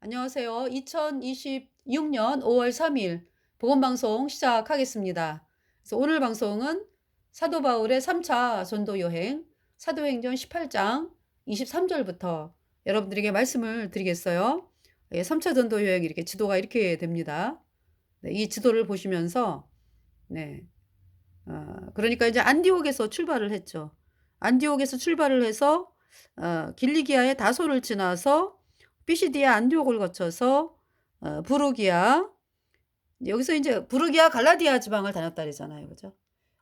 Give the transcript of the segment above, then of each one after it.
안녕하세요. 2026년 5월 3일 복음방송 시작하겠습니다. 그래서 오늘 방송은 사도 바울의 3차 전도 여행 사도행전 18장 23절부터 여러분들에게 말씀을 드리겠어요. 3차 전도 여행 이렇게 지도가 이렇게 됩니다. 네, 이 지도를 보시면서 네, 그러니까 이제 안디옥에서 출발을 했죠. 안디옥에서 출발을 해서 길리기아의 다소를 지나서 피시디아 안디옥을 거쳐서 부르기아, 여기서 이제 부르기아 갈라디아 지방을 다녔다 그러잖아요. 그죠?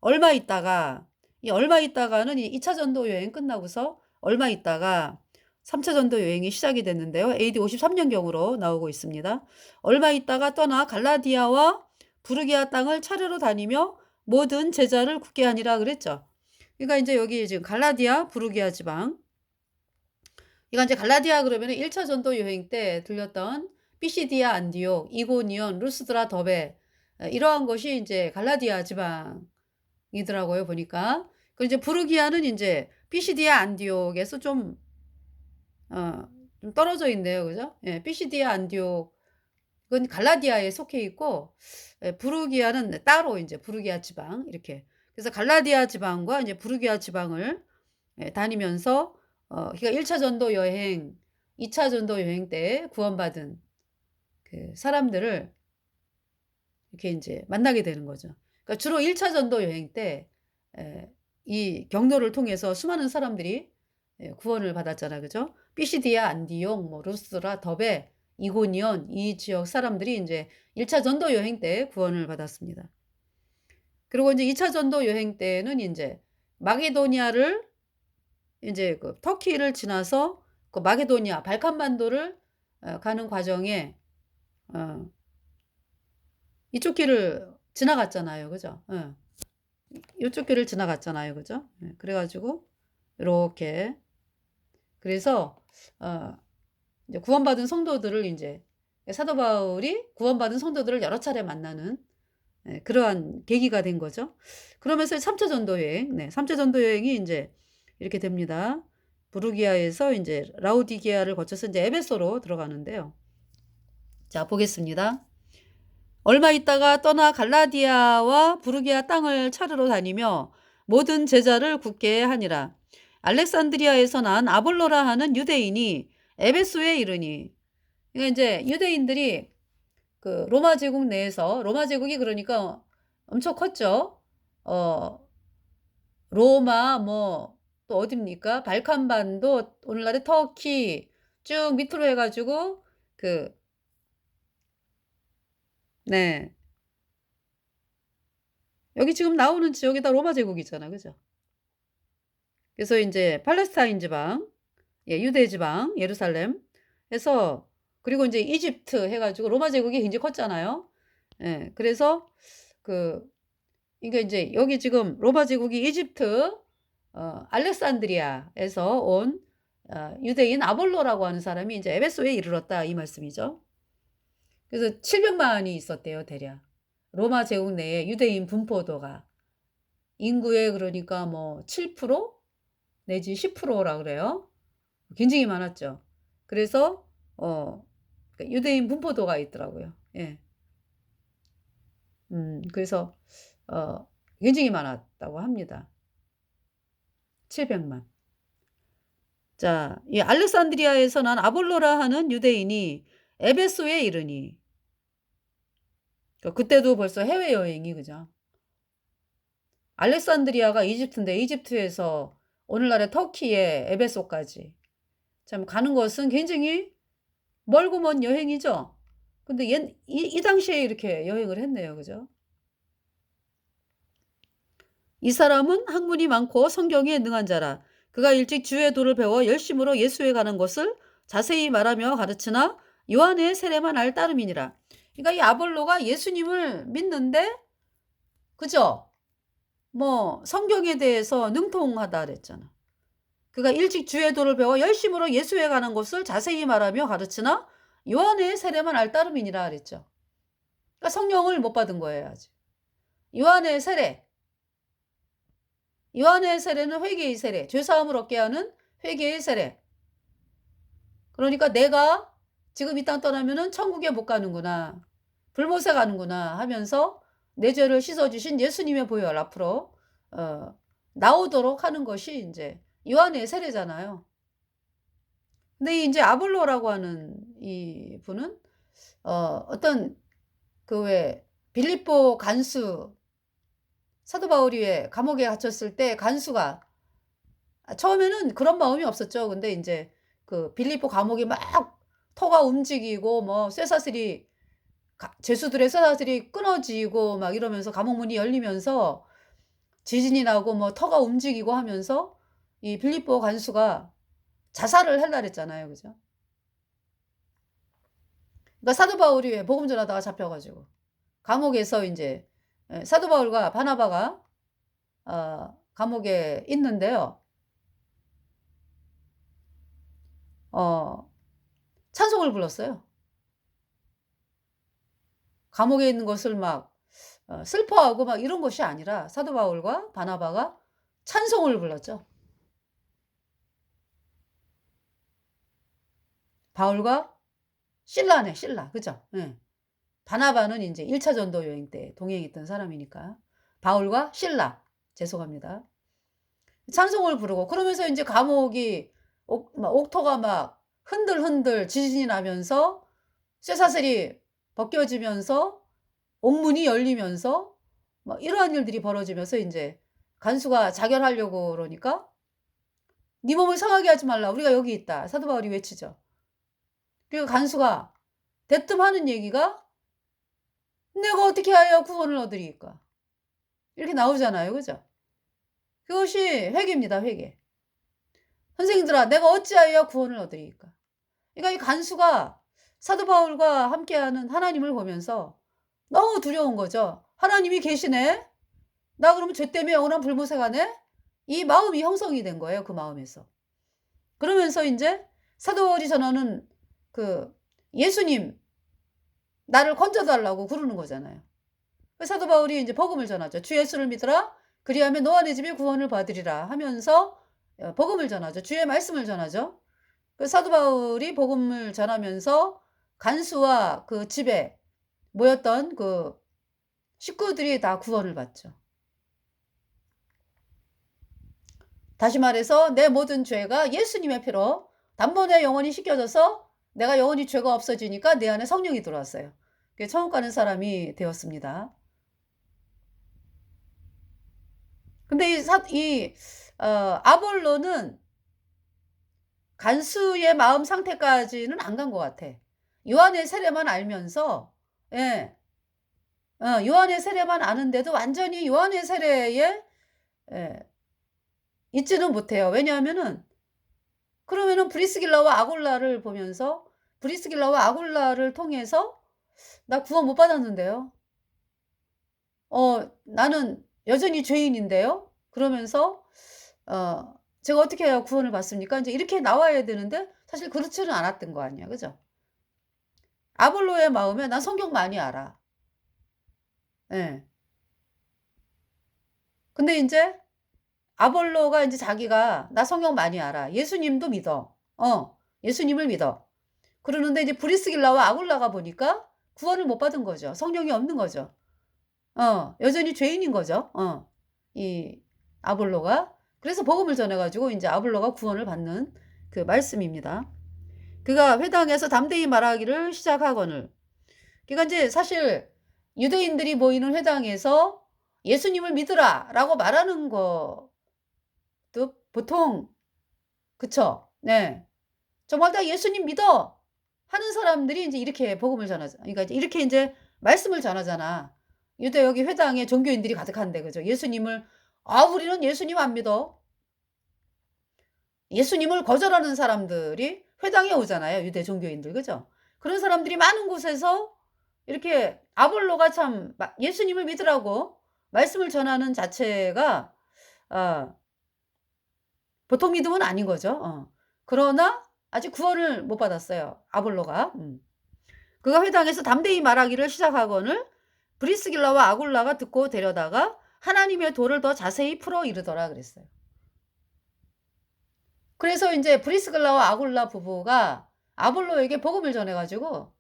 얼마 있다가 이 얼마 있다가는 이 2차 전도 여행 끝나고서 얼마 있다가 3차 전도 여행이 시작이 됐는데요. AD 53년경으로 나오고 있습니다. 얼마 있다가 떠나 갈라디아와 부르기아 땅을 차례로 다니며 모든 제자를 굳게 하니라 그랬죠. 그러니까 이제 여기 지금 갈라디아, 부르기아 지방. 이거 이제 갈라디아 그러면은 1차 전도 여행 때 들렸던 피시디아 안디옥, 이고니온, 루스드라 더베 이러한 것이 이제 갈라디아 지방이더라고요, 보니까. 그 이제 부르기아는 이제 피시디아 안디옥에서 어, 좀 떨어져 있네요. 그죠? 예, 피시디아 안디옥 그건 갈라디아에 속해 있고 부르기아는 따로 이제 부르기아 지방 이렇게. 그래서 갈라디아 지방과 이제 부르기아 지방을 다니면서 그러니까 1차 전도 여행, 2차 전도 여행 때 구원받은 그 사람들을 이렇게 이제 만나게 되는 거죠. 그러니까 주로 1차 전도 여행 때 이 경로를 통해서 수많은 사람들이 구원을 받았잖아요. 그죠? 피시디아, 안디옥, 뭐 루스라, 더베, 이고니온 이 지역 사람들이 이제 1차 전도 여행 때 구원을 받았습니다. 그리고 이제 2차 전도 여행 때는 이제 마게도니아를 이제 그 터키를 지나서 그 마게도니아 발칸반도를 가는 과정에 어 이쪽 길을 지나갔잖아요. 그죠? 예. 이쪽 길을 지나갔잖아요. 그죠? 예. 그래 가지고 요렇게 그래서 어 이제 구원받은 성도들을 인제 사도 바울이 구원받은 성도들을 여러 차례 만나는 그러한 계기가 된 거죠. 그러면서 3차 전도 여행, 네, 3차 전도 여행이 인제 이렇게 됩니다. 부르기아에서 인제 라우디게아를 거쳐서 인제 에베소로 들어가는데요. 자, 보겠습니다. 얼마 있다가 떠나 갈라디아와 부르기아 땅을 차르러 다니며 모든 제자를 굳게 하니라. 알렉산드리아에서 난 아볼로라 하는 유대인이 에베소에 이르니. 그러니까 이제 유대인들이 그 로마 제국 내에서 로마 제국이 그러니까 엄청 컸죠. 어 로마 뭐 또 어딥니까? 발칸반도 오늘날의 터키 쭉 밑으로 해 가지고 그 네. 여기 지금 나오는 지역이 다 로마 제국이잖아. 그죠? 그래서 인제 팔레스타인 지방, 예, 유대 지방, 예루살렘 해서 그리고 인제 이집트 해 가지고 로마 제국이 굉장히 컸잖아요. 예. 그래서 그 그러니까 인제 여기 지금 로마 제국이 이집트 알렉산드리아에서 온 유대인 아볼로라고 하는 사람이 인제 에베소에 이르렀다 이 말씀이죠. 그래서 700만이 있었대요 대략. 로마 제국 내에 유대인 분포도가. 인구의 그러니까 뭐 7% 내지 10%라 그래요. 굉장히 많았죠. 그래서 그러니까 유대인 분포도가 있더라고요. 예. 그래서 어 굉장히 많았다고 합니다. 700만. 자, 이 알렉산드리아에서 난 아볼로라 하는 유대인이 에베소에 이르니. 그러니까 그때도 벌써 해외여행이 그죠. 알렉산드리아가 이집트인데 이집트에서 오늘날의 터키의 에베소까지 참 가는 것은 굉장히 멀고 먼 여행이죠. 근데 이 당시에 이렇게 여행을 했네요. 그죠? 이 사람은 학문이 많고 성경에 능한 자라. 그가 일찍 주의 도를 배워 열심으로 예수에 가는 것을 자세히 말하며 가르치나 요한의 세례만 알 따름이니라. 그러니까 이 아볼로가 예수님을 믿는데 그죠? 뭐 성경에 대해서 능통하다 그랬잖아. 그가 일찍 주의 도를 배워 열심으로 예수에 가는 것을 자세히 말하며 가르치나 요한의 세례만 알 따름이니라 그랬죠. 그러니까 성령을 못 받은 거예요, 아직. 요한의 세례. 요한의 세례는 회개의 세례. 죄 사함을 얻게 하는 회개의 세례. 그러니까 내가 지금 이 땅 떠나면은 천국에 못 가는구나. 불못에 가는구나 하면서 내 죄를 씻어 주신 예수님의 보혈 앞으로 어 나오도록 하는 것이 인제 요한의 세례잖아요. 근데 인제 아볼로라고 하는 이 분은 어떤 그 왜 빌립보 간수 사도 바울이 왜 감옥에 갇혔을 때 간수가 처음에는 그런 마음이 없었죠. 근데 인제 그 빌립보 감옥이 막 터가 움직이고 뭐 쇠사슬이 죄수들의 쇠사슬이 끊어지고 막 이러면서 감옥 문이 열리면서 지진이 나고 뭐 터가 움직이고 하면서 이 빌립보 간수가 자살을 할라 그랬잖아요. 그죠? 그러니까 사도 바울이 왜 복음 전하다가 잡혀 가지고 감옥에서 인제 사도 바울과 바나바가 감옥에 있는데요. 어 찬송을 불렀어요. 감옥에 있는 것을 막 슬퍼하고 막 이런 것이 아니라 사도 바울과 바나바가 찬송을 불렀죠. 바울과 실라네, 실라. 그죠? 예. 바나바는 인제 1차 전도 여행 때 동행했던 사람이니까. 바울과 실라. 죄송합니다. 찬송을 부르고 그러면서 인제 감옥이 옥토가 막 흔들흔들 지진이 나면서 쇠사슬이 벗겨지면서 옥문이 열리면서 막 이러한 일들이 벌어지면서 인제 간수가 자결하려고 그러니까 "네 몸을 상하게 하지 말라. 우리가 여기 있다." 사도 바울이 외치죠. 그리고 간수가 대뜸 하는 얘기가 "내가 어떻게 하여 구원을 얻으리이까?" 이렇게 나오잖아요. 그죠? 그것이 회개입니다, 회개. "선생님들아 내가 어찌하여 구원을 얻으리이까?" 그러니까 이 간수가 사도 바울과 함께하는 하나님을 보면서 너무 두려운 거죠. '하나님이 계시네. 나 그러면 죄 때문에 영원한 불못에 가네?' 이 마음이 형성이 된 거예요, 그 마음에서. 그러면서 인제 사도 바울이 전하는 그 예수님 나를 건져 달라고 부르는 거잖아요. 그 사도 바울이 인제 복음을 전하죠. "주 예수를 믿으라. 그리하면 너와 네 집이 구원을 받으리라." 하면서 복음을 전하죠. 주의 말씀을 전하죠. 그 사도 바울이 복음을 전하면서 간수와 그 집에 모였던 그 식구들이 다 구원을 받죠. 다시 말해서 내 모든 죄가 예수님의 피로 단번에 영원히 씻겨져서 내가 영원히 죄가 없어지니까 내 안에 성령이 들어왔어요. 그게 천국 가는 사람이 되었습니다. 근데 아볼로는 간수의 마음 상태까지는 안 간 것 같아. 요한의 세례만 알면서 예. 요한의 세례만 아는데도 완전히 요한의 세례에 예 있지는 못해요. 왜냐하면은 그러면은 브리스길라와 아굴라를 보면서 브리스길라와 아굴라를 통해서 "나 구원 못 받았는데요. 나는 여전히 죄인인데요." 그러면서 "제가 어떻게 해야 구원을 받습니까?" 인제 이렇게 나와야 되는데 사실 그렇지는 않았던 거 아니야. 그죠? 아볼로의 마음에 '난 성경 많이 알아.' 예. 근데 인제 아볼로가 인제 자기가 "나 성경 많이 알아. 예수님도 믿어. 예수님을 믿어." 그러는데 이제 브리스길라와 아굴라가 보니까 구원을 못 받은 거죠. 성령이 없는 거죠. 여전히 죄인인 거죠. 이 아볼로가. 그래서 복음을 전해 가지고 인제 아볼로가 구원을 받는 그 말씀입니다. 그가 회당에서 담대히 말하기를 시작하거늘 그러니까 인제 사실 유대인들이 모이는 회당에서 "예수님을 믿으라."라고 말하는 것도 보통 그쵸. 네. "정말 나 예수님 믿어." 하는 사람들이 인제 이렇게 복음을 전하자 그러니까 이제 이렇게 인제 말씀을 전하잖아. 유대 여기 회당에 종교인들이 가득한데 그죠. 예수님을 "아 우리는 예수님 안 믿어." 예수님을 거절하는 사람들이 회당에 오잖아요, 유대 종교인들. 그죠? 그런 사람들이 많은 곳에서 이렇게 아볼로가 참 예수님을 믿으라고 말씀을 전하는 자체가 아 보통 믿음은 아닌 거죠. 그러나 아직 구원을 못 받았어요, 아볼로가. 그가 회당에서 담대히 말하기를 시작하거늘 브리스길라와 아굴라가 듣고 데려다가 하나님의 도를 더 자세히 풀어 이르더라 그랬어요. 그래서 인제 브리스길라와 아굴라 부부가 아볼로에게 복음을 전해가지고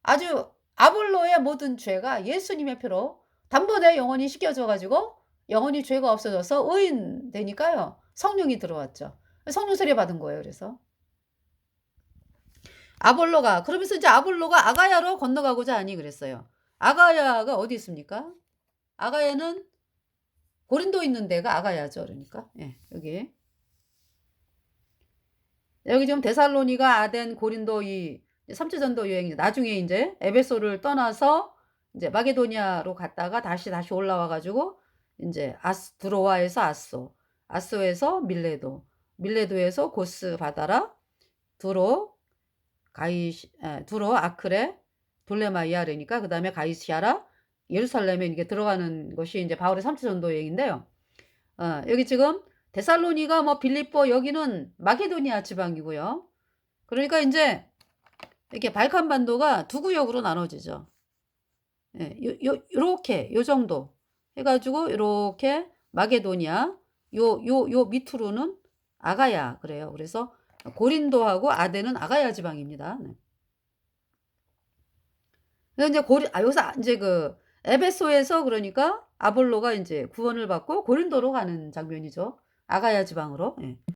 아주 아볼로의 모든 죄가 예수님의 피로 단번에 영원히 씻겨져 가지고 영원히 죄가 없어져서 의인 되니까요. 성령이 들어왔죠. 성령 세례 받은 거예요. 그래서 아볼로가 그러면서 이제 아볼로가 아가야로 건너가고자 하니 그랬어요. 아가야가 어디 있습니까? 아가야는 고린도 있는 데가 아가야죠. 그러니까 예, 여기 지금 데살로니가, 아덴, 고린도 이 3차 전도 여행이 나중에 이제 에베소를 떠나서 이제 마게도니아로 갔다가 다시 올라와 가지고 이제 드로아에서 아소에서 밀레도, 밀레도에서 고스 바다라, 두로 두로 아크레, 돌레마이아르니까 그다음에 가이시아라, 예루살렘에 이게 들어가는 것이 이제 바울의 3차 전도 여행인데요. 여기 지금 데살로니가 뭐 빌립보 여기는 마게도니아 지방이고요. 그러니까 이제 이렇게 발칸 반도가 두 구역으로 나눠지죠. 예, 요렇게 요 정도 해가지고 요렇게 마게도니아 요 밑으로는 아가야 그래요. 그래서 고린도하고 아덴은 아가야 지방입니다. 네. 그래서 이제 여기서 이제 그 에베소에서 그러니까 아볼로가 이제 구원을 받고 고린도로 가는 장면이죠. 아가야 지방으로. 예.